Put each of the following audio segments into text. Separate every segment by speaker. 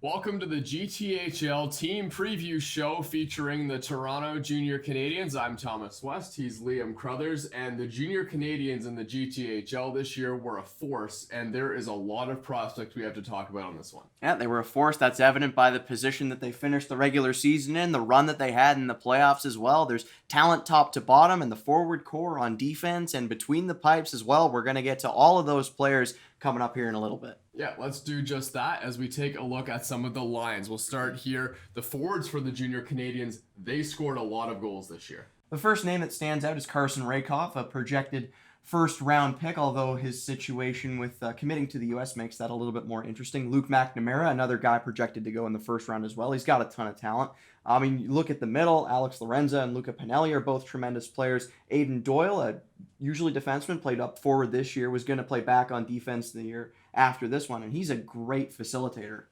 Speaker 1: Welcome to the GTHL team preview show featuring the Toronto Junior Canadiens. I'm Thomas West, he's Liam Crothers, and the Junior Canadiens in the GTHL this year were a force, and there is a lot of prospects we have to talk about on this one.
Speaker 2: Yeah, they were a force. That's evident by the position that they finished the regular season in, the run that they had in the playoffs as well. There's talent top to bottom, and the forward core on defense and between the pipes as well. We're going to get to all of those players coming up here in a little bit.
Speaker 1: Yeah, let's do just that as we take a look at some of the lines. We'll start here. The forwards for the Junior Canadiens, they scored a lot of goals this year.
Speaker 2: The first name that stands out is Carson REHKOPF, a projected first-round pick, although his situation with committing to the U.S. makes that a little bit more interesting. Luke MCNAMARA, another guy projected to go in the first round as well. He's got a ton of talent. I mean, you look at the middle, Alex LAURENZA and Luca PINELLI are both tremendous players. Aiden Doyle, a usually defenseman, played up forward this year, was going to play back on defense the year after this one, and he's a great facilitator.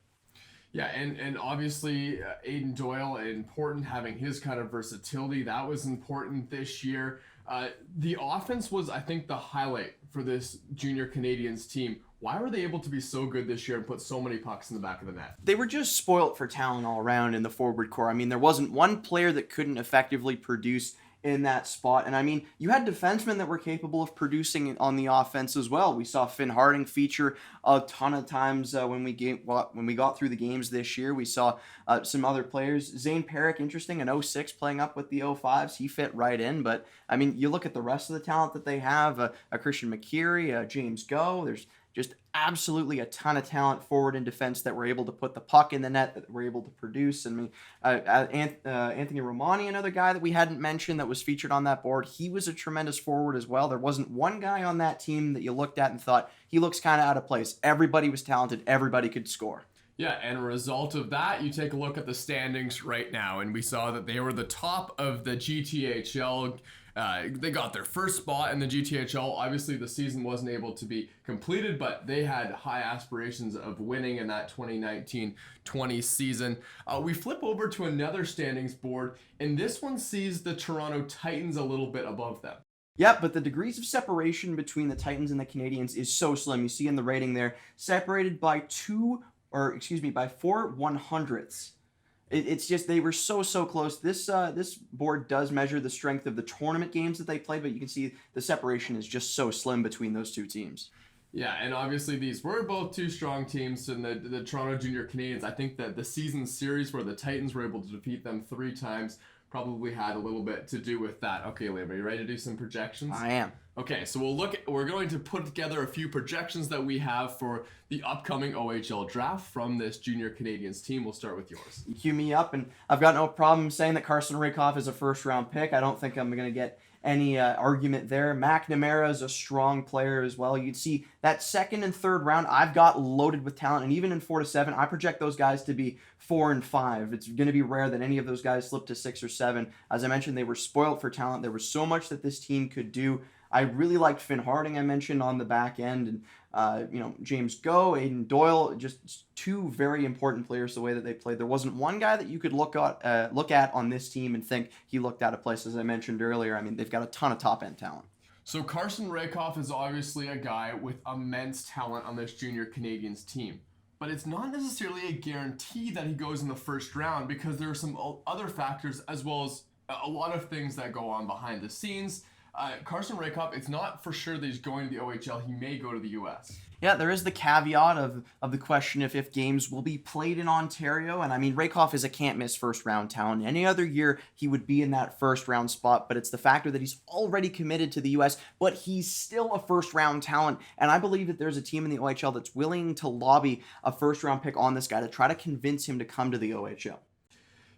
Speaker 1: Yeah, and obviously Aiden Doyle, important having his kind of versatility. That was important this year. The offense was, I think, the highlight for this Junior Canadiens team. Why were they able to be so good this year and put so many pucks in the back of the net?
Speaker 2: They were just spoilt for talent all around in the forward core. I mean, there wasn't one player that couldn't effectively produce in that spot. And I mean, you had defensemen that were capable of producing on the offense as well. We saw Finn Harding feature a ton of times when we got through the games this year. We saw some other players. Zayne PAREKH, interesting, an 06 playing up with the 05s. He fit right in. But I mean, you look at the rest of the talent that they have, a Christian MACIERI, James GUO. There's just absolutely a ton of talent forward in defense that were able to put the puck in the net, that were able to produce. I mean, Anthony ROMANI, another guy that we hadn't mentioned that was featured on that board, he was a tremendous forward as well. There wasn't one guy on that team that you looked at and thought, he looks kind of out of place. Everybody was talented. Everybody could score.
Speaker 1: Yeah, and a result of that, you take a look at the standings right now, and we saw that they were the top of the GTHL. They got their first spot in the GTHL. Obviously, the season wasn't able to be completed, but they had high aspirations of winning in that 2019-20 season. We flip over to another standings board, and this one sees the Toronto Titans a little bit above them.
Speaker 2: Yep, but the degrees of separation between the Titans and the Canadiens is so slim. You see in the rating there, separated by 4 100ths. It's just they were so close. This board does measure the strength of the tournament games that they played, but you can see the separation is just so slim between those two teams.
Speaker 1: Yeah, and obviously these were both two strong teams, and the Toronto Junior Canadiens, I think that the season series where the Titans were able to defeat them 3 times probably had a little bit to do with that. Okay, Liam, are you ready to do some projections?
Speaker 2: I am.
Speaker 1: Okay, so we're going to put together a few projections that we have for the upcoming OHL Draft from this Junior Canadiens team. We'll start with yours.
Speaker 2: You cue me up, and I've got no problem saying that Carson REHKOPF is a first-round pick. I don't think I'm going to get any argument there. MCNAMARA is a strong player as well. You'd see that second and third round, I've got loaded with talent, and even in 4 to 7, I project those guys to be 4 and 5. It's going to be rare that any of those guys slip to 6 or 7. As I mentioned, they were spoiled for talent. There was so much that this team could do. I really liked Finn Harding, I mentioned, on the back end, and James GUO, Aiden Doyle, just 2 very important players the way that they played. There wasn't one guy that you could look at on this team and think he looked out of place, as I mentioned earlier. I mean, they've got a ton of top-end talent.
Speaker 1: So Carson REHKOPF is obviously a guy with immense talent on this Junior Canadiens team. But it's not necessarily a guarantee that he goes in the first round, because there are some other factors as well as a lot of things that go on behind the scenes. Carson REHKOPF, it's not for sure that he's going to the OHL. He may go to the U.S.
Speaker 2: Yeah, there is the caveat of the question if games will be played in Ontario. And I mean, REHKOPF is a can't-miss first-round talent. Any other year, he would be in that first-round spot. But it's the factor that he's already committed to the U.S., but he's still a first-round talent. And I believe that there's a team in the OHL that's willing to lobby a first-round pick on this guy to try to convince him to come to the OHL.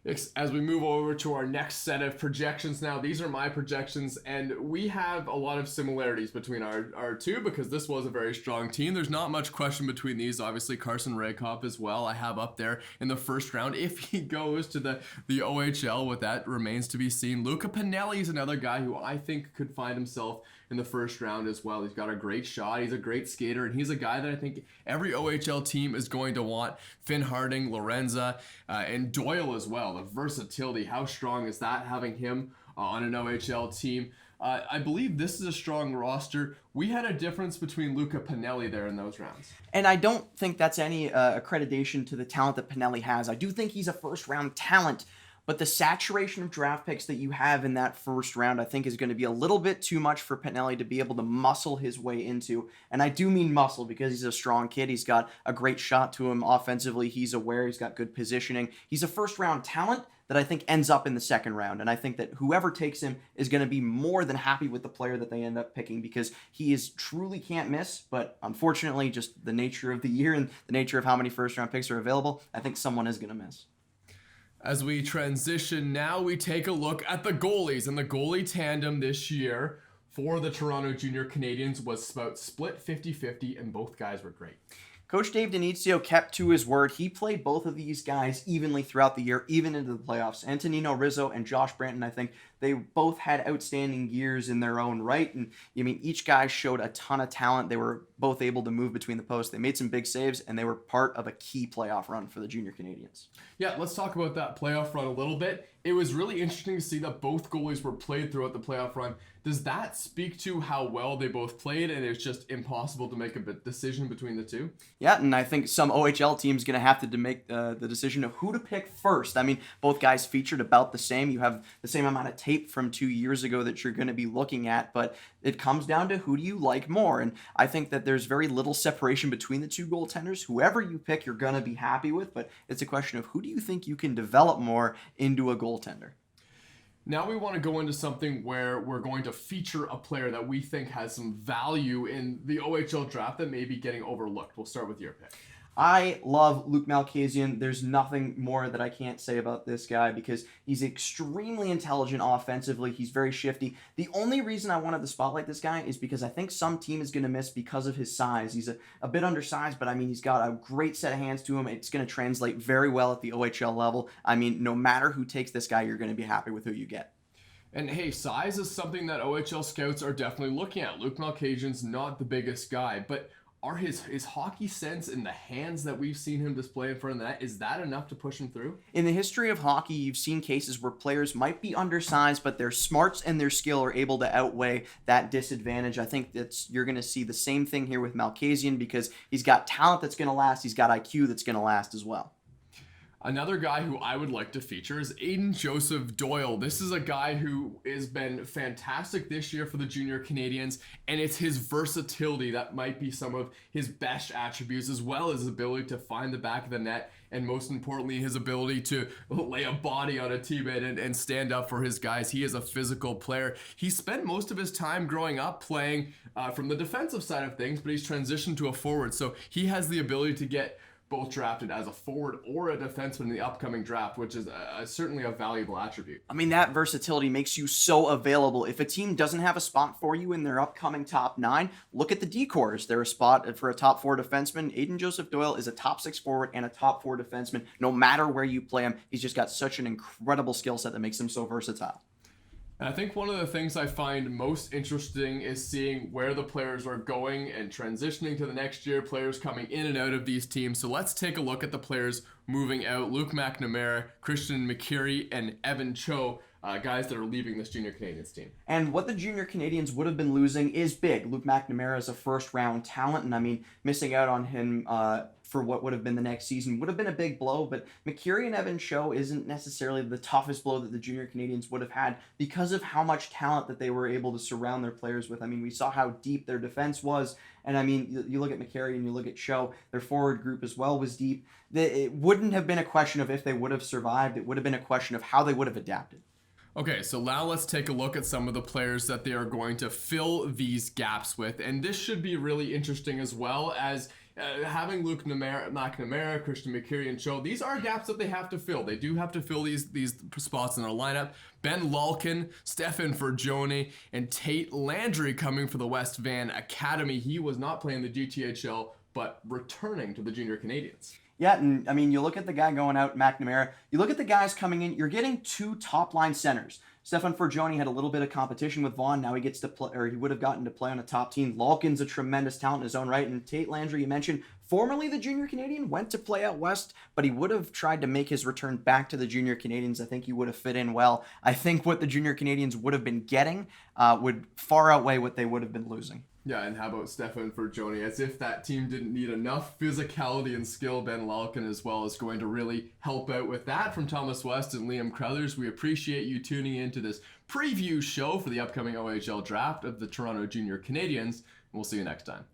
Speaker 1: As we move over to our next set of projections now, these are my projections, and we have a lot of similarities between our two, because this was a very strong team. There's not much question between these. Obviously, Carson REHKOPF as well, I have up there in the first round. If he goes to the OHL, what that remains to be seen. Luca PINELLI is another guy who I think could find himself in the first round as well. He's got a great shot. He's a great skater, and he's a guy that I think every OHL team is going to want. Finn Harding, LAURENZA, and Doyle as well. The versatility, how strong is that, having him on an OHL team? I believe this is a strong roster. We had a difference between Luca Pinelli there in those rounds.
Speaker 2: And I don't think that's any accreditation to the talent that Pinelli has. I do think he's a first-round talent, but the saturation of draft picks that you have in that first round, I think, is going to be a little bit too much for Pinelli to be able to muscle his way into. And I do mean muscle because he's a strong kid. He's got a great shot to him offensively. He's aware. He's got good positioning. He's a first-round talent that I think ends up in the second round. And I think that whoever takes him is going to be more than happy with the player that they end up picking because he is truly can't miss. But unfortunately, just the nature of the year and the nature of how many first-round picks are available, I think someone is going to miss.
Speaker 1: As we transition now, we take a look at the goalies. And the goalie tandem this year for the Toronto Junior Canadiens was about split 50-50, and both guys were great.
Speaker 2: Coach Dave Denizio kept to his word. He played both of these guys evenly throughout the year, even into the playoffs. Antonino Rizzo and Josh Branton, I think they both had outstanding years in their own right. And I mean, each guy showed a ton of talent. They were both able to move between the posts. They made some big saves, and they were part of a key playoff run for the Junior Canadiens.
Speaker 1: Yeah, let's talk about that playoff run a little bit. It was really interesting to see that both goalies were played throughout the playoff run. Does that speak to how well they both played, and it's just impossible to make a decision between the two?
Speaker 2: Yeah, and I think some OHL team's going to have to make the decision of who to pick first. I mean, both guys featured about the same. You have the same amount of tape from 2 years ago that you're going to be looking at, but it comes down to who do you like more. And I think that there's very little separation between the two goaltenders. Whoever you pick, you're going to be happy with, but it's a question of who do you think you can develop more into a goaltender.
Speaker 1: Now we want to go into something where we're going to feature a player that we think has some value in the OHL draft that may be getting overlooked. We'll start with your pick.
Speaker 2: I love Luc MALKHASSIAN. There's nothing more that I can't say about this guy because he's extremely intelligent offensively. He's very shifty. The only reason I wanted to spotlight this guy is because I think some team is going to miss because of his size. He's a bit undersized, but I mean, he's got a great set of hands to him. It's going to translate very well at the OHL level. I mean, no matter who takes this guy, you're going to be happy with who you get.
Speaker 1: And hey, size is something that OHL scouts are definitely looking at. Luc MALKHASSIAN's not the biggest guy, but are his hockey sense and the hands that we've seen him display in front of the net, is that enough to push him through?
Speaker 2: In the history of hockey, you've seen cases where players might be undersized, but their smarts and their skill are able to outweigh that disadvantage. I think you're going to see the same thing here with MALKHASSIAN because he's got talent that's going to last. He's got IQ that's going to last as well.
Speaker 1: Another guy who I would like to feature is Aiden Joseph Doyle. This is a guy who has been fantastic this year for the Junior Canadiens, and it's his versatility that might be some of his best attributes, as well as his ability to find the back of the net, and most importantly, his ability to lay a body on a teammate and stand up for his guys. He is a physical player. He spent most of his time growing up playing from the defensive side of things, but he's transitioned to a forward, so he has the ability to get both drafted as a forward or a defenseman in the upcoming draft, which is certainly a valuable attribute.
Speaker 2: I mean, that versatility makes you so available. If a team doesn't have a spot for you in their upcoming top 9, look at the D-cores. They're a spot for a top 4 defenseman. Aiden Joseph Doyle is a top 6 forward and a top 4 defenseman. No matter where you play him, he's just got such an incredible skill set that makes him so versatile.
Speaker 1: And I think one of the things I find most interesting is seeing where the players are going and transitioning to the next year, players coming in and out of these teams. So let's take a look at the players moving out. Luke MCNAMARA, Christian MACIERI, and Evin CHO, guys that are leaving this Junior Canadiens team.
Speaker 2: And what the Junior Canadiens would have been losing is big. Luke MCNAMARA is a first-round talent, and I mean, missing out on him for what would have been the next season would have been a big blow, but MACIERI and Evin CHO isn't necessarily the toughest blow that the Junior Canadiens would have had because of how much talent that they were able to surround their players with. I mean, we saw how deep their defense was, and I mean, you look at MACIERI and you look at CHO, their forward group as well was deep. It wouldn't have been a question of if they would have survived, it would have been a question of how they would have adapted.
Speaker 1: Okay, so now let's take a look at some of the players that they are going to fill these gaps with, and this should be really interesting as well as having Luke MCNAMARA, Christian MACIERI, and CHO. These are gaps that they have to fill. They do have to fill these spots in their lineup. Ben Lalkin, Stefan Fergione, and Tate Landry coming for the West Van Academy. He was not playing the GTHL, but returning to the Junior Canadiens.
Speaker 2: Yeah, and I mean, you look at the guy going out, MCNAMARA, you look at the guys coming in, you're getting 2 top-line centers. Stefan Fergione had a little bit of competition with Vaughan. Now he gets to play, or he would have gotten to play on a top team. Lalkin's a tremendous talent in his own right. And Tate Landry, you mentioned, formerly the junior Canadian, went to play out west, but he would have tried to make his return back to the junior Canadians. I think he would have fit in well. I think what the junior Canadians would have been getting would far outweigh what they would have been losing.
Speaker 1: Yeah, and how about Stefan Ferjoni? As if that team didn't need enough physicality and skill, Ben Lalkin as well is going to really help out with that. From Thomas West and Liam Crothers, we appreciate you tuning into this preview show for the upcoming OHL draft of the Toronto Junior Canadiens. We'll see you next time.